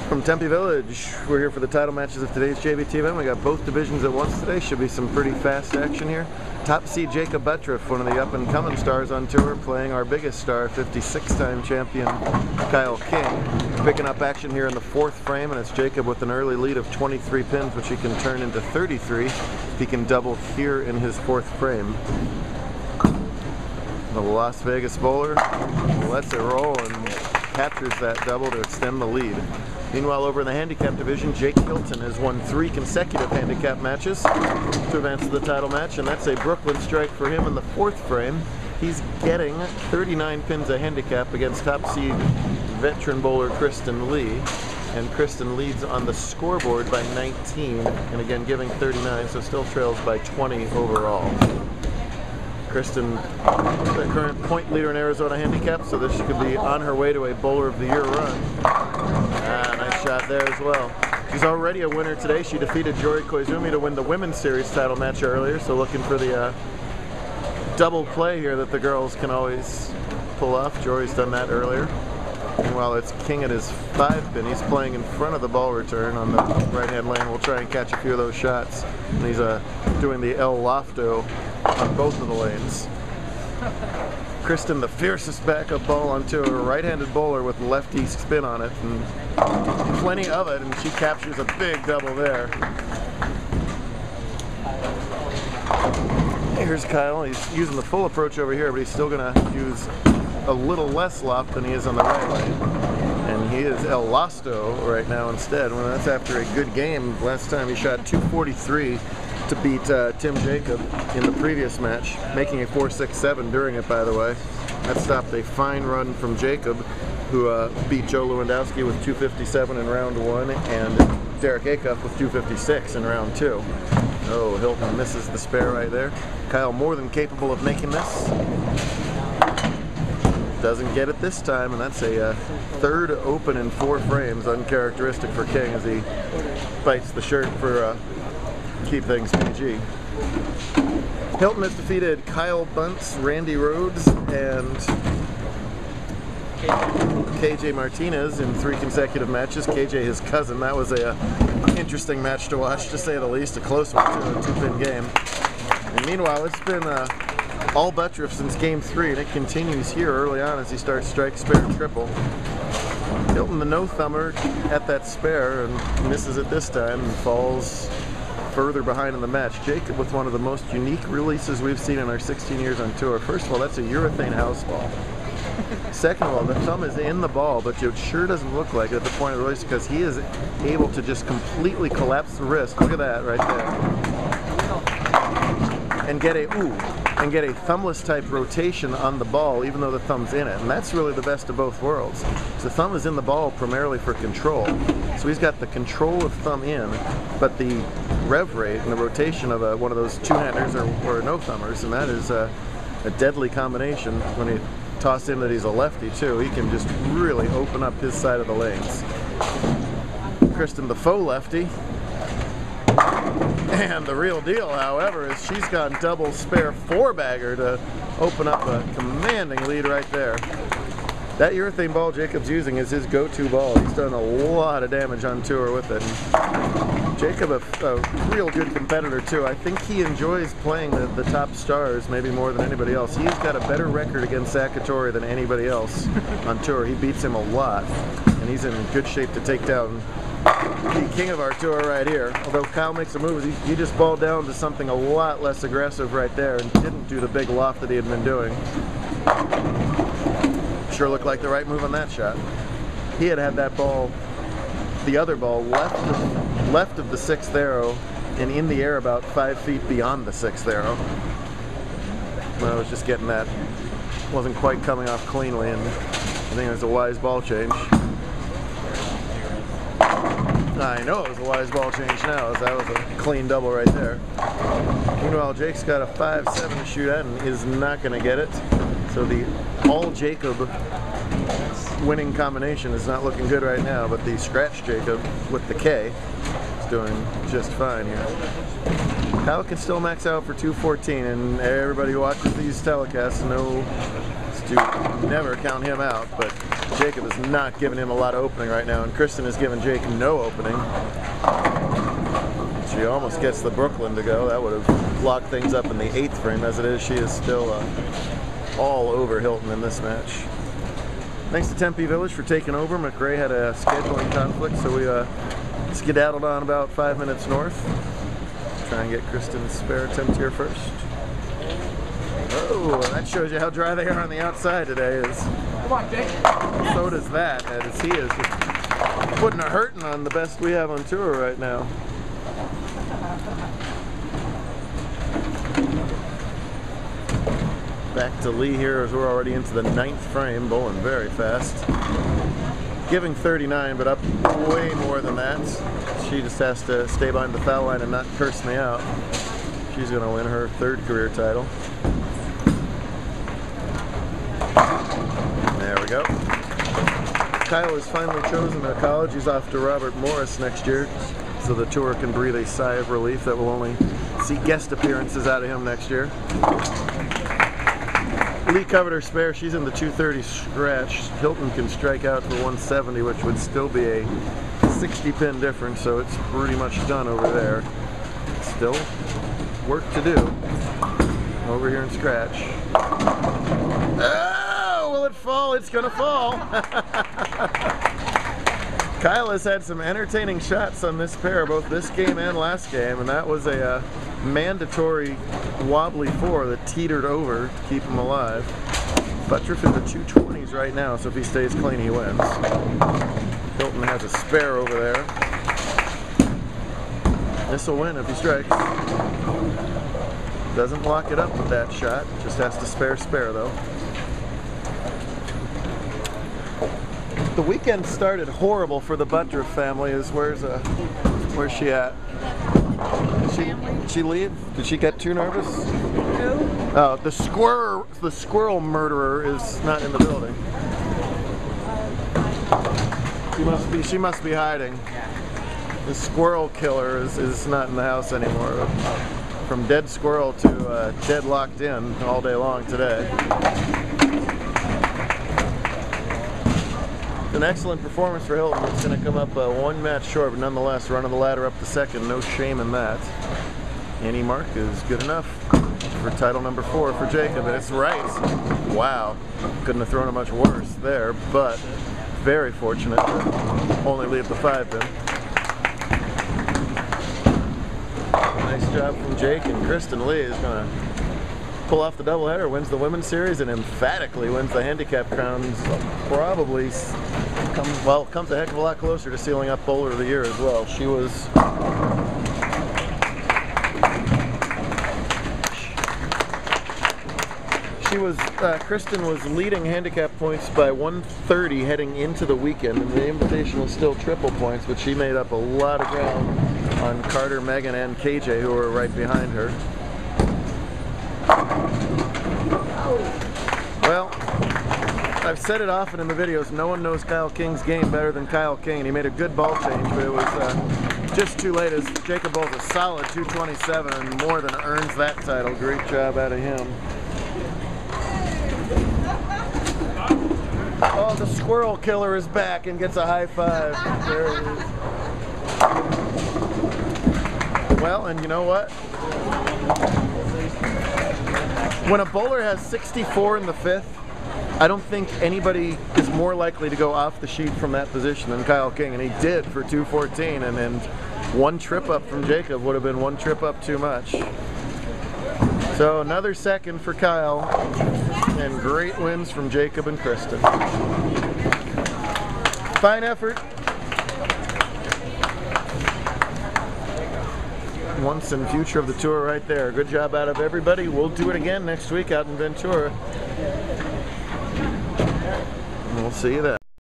From Tempe Village, we're here for the title matches of today's JBT event. We got both divisions at once today. Should be some pretty fast action here. Top seed Jakob Butturff, one of the up-and-coming stars on tour, playing our biggest star, 56-time champion Kyle King. Picking up action here in the fourth frame, and it's Jakob with an early lead of 23 pins, which he can turn into 33 if he can double here in his fourth frame. The Las Vegas bowler lets it roll and captures that double to extend the lead. Meanwhile, over in the handicap division, Hilton has won 3 consecutive handicap matches to advance to the title match, and that's a Brooklyn strike for him in the fourth frame. He's getting 39 pins a handicap against top seed veteran bowler Kristen Lee, and Kristen leads on the scoreboard by 19, and again giving 39, so still trails by 20 overall. Kristen, the current point leader in Arizona handicap, so this could be on her way to a Bowler of the Year run. Nice shot there as well. She's already a winner today. She defeated Jory Koizumi to win the Women's Series title match earlier, so looking for the double play here that the girls can always pull off. Jory's done that earlier. Meanwhile, it's King at his 5 pin. He's playing in front of the ball return on the right-hand lane. We'll try and catch a few of those shots. And he's doing the El Lofto on both of the lanes. Kristen, the fiercest backup ball onto a right-handed bowler with lefty spin on it, and plenty of it, and she captures a big double there. Here's Kyle. He's using the full approach over here, but he's still going to use a little less loft than he is on the right lane. And he is El Losto right now instead. Well, that's after a good game. Last time he shot 243 to beat Tim Jakob in the previous match, making a 4.67 during it, by the way. That stopped a fine run from Jakob, who beat Joe Lewandowski with 257 in round 1 and Derek Acuff with 256 in round 2. Oh, Hilton misses the spare right there. Kyle more than capable of making this. Doesn't get it this time, and that's a third open in 4 frames, uncharacteristic for King as he bites the shirt for keep things PG. Hilton has defeated Kyle Bunce, Randy Rhodes, and KJ Martinez in 3 consecutive matches. KJ, his cousin. That was a interesting match to watch, to say the least. A close one, too, a 2-pin game. And meanwhile, it's been all Butturff since game 3, and it continues here early on as he starts strike, spare, triple. Hilton, the no-thumber at that spare, and misses it this time and falls further behind in the match. Jakob with one of the most unique releases we've seen in our 16 years on tour. First of all, that's a urethane house ball. Second of all, the thumb is in the ball, but it sure doesn't look like it at the point of release because he is able to just completely collapse the wrist. Look at that right there. And get a thumbless type rotation on the ball, even though the thumb's in it. And that's really the best of both worlds. So the thumb is in the ball primarily for control. So he's got the control of thumb in, but the rev rate and the rotation of one of those two-handers or no-thumbers, and that is a deadly combination. When he toss in that he's a lefty too, he can just really open up his side of the lanes. Kristen, the faux lefty. And the real deal, however, is she's gone double spare 4-bagger to open up a commanding lead right there. That urethane ball Jakob's using is his go-to ball. He's done a lot of damage on tour with it. And Jakob, a real good competitor too. I think he enjoys playing the top stars maybe more than anybody else. He's got a better record against Sakatori than anybody else on tour. He beats him a lot, and he's in good shape to take down the king of our tour right here. Although Kyle makes a move, he just balled down to something a lot less aggressive right there and didn't do the big loft that he had been doing. Sure looked like the right move on that shot. He had that ball, the other ball, left of the 6th arrow and in the air about 5 feet beyond the 6th arrow. I was just getting that. Wasn't quite coming off cleanly, and I think it was a wise ball change. I know it was a wise ball change now, as that was a clean double right there. Meanwhile, Jake's got a 5-7 to shoot at and is not going to get it. So the all Jakob winning combination is not looking good right now, but the scratch Jakob with the K is doing just fine here. Kyle can still max out for 214, and everybody who watches these telecasts knows to never count him out, but Jakob is not giving him a lot of opening right now, and Kristen is giving Jake no opening. She almost gets the Brooklyn to go. That would have locked things up in the 8th frame. As it is, she is still all over Hilton in this match. Thanks to Tempe Village for taking over. McRae had a scheduling conflict, so we skedaddled on about 5 minutes north. Try and get Kristen's spare attempt here first. Oh, that shows you how dry they are on the outside today. Come on, Jake. So does that, as he is just putting a hurting on the best we have on tour right now. Back to Lee here as we're already into the 9th frame, bowling very fast. Giving 39, but up way more than that. She just has to stay behind the foul line and not curse me out. She's going to win her 3rd career title. There we go. Kyle has finally chosen a college. He's off to Robert Morris next year, so the tour can breathe a sigh of relief that we'll only see guest appearances out of him next year. Lee covered her spare. She's in the 230 scratch. Hilton can strike out for 170, which would still be a 60-pin difference, so it's pretty much done over there. Still work to do over here in scratch. Oh, will it fall? It's gonna fall. Kyle has had some entertaining shots on this pair, both this game and last game, and that was a mandatory wobbly 4 that teetered over to keep him alive. Butturff in the 220s right now, so if he stays clean, he wins. Hilton has a spare over there. This will win if he strikes. Doesn't lock it up with that shot, just has to spare though. The weekend started horrible for the Butturff family. Where's she at? Did she leave? Did she get too nervous? No. Oh, the squirrel murderer is not in the building. She must be hiding. The squirrel killer is not in the house anymore. From dead squirrel to dead locked in all day long today. An excellent performance for Hilton. It's going to come up 1 match short, but nonetheless running the ladder up to 2nd. No shame in that. Any mark is good enough for title number 4 for Jakob, and it's right. Wow, couldn't have thrown it much worse there, but very fortunate to only leave the 5 pin. Nice job from Jake, and Kristen Lee is going to pull off the doubleheader, wins the women's series, and emphatically wins the handicap crowns. Probably comes a heck of a lot closer to sealing up bowler of the year as well. Kristen was leading handicap points by 130 heading into the weekend, and the Invitational was still triple points, but she made up a lot of ground on Carter, Megan, and KJ, who were right behind her. Well, I've said it often in the videos, no one knows Kyle King's game better than Kyle King. He made a good ball change, but it was just too late as Jakob bowls a solid 227 and more than earns that title. Great job out of him. Oh, the squirrel killer is back and gets a high 5. There it is. Well, and you know what? When a bowler has 64 in the 5th, I don't think anybody is more likely to go off the sheet from that position than Kyle King, and he did for 214, and then 1 trip up from Jakob would have been 1 trip up too much. So another 2nd for Kyle, and great wins from Jakob and Kristen. Fine effort. Once and future of the tour right there. Good job out of everybody. We'll do it again next week out in Ventura. We'll see you then.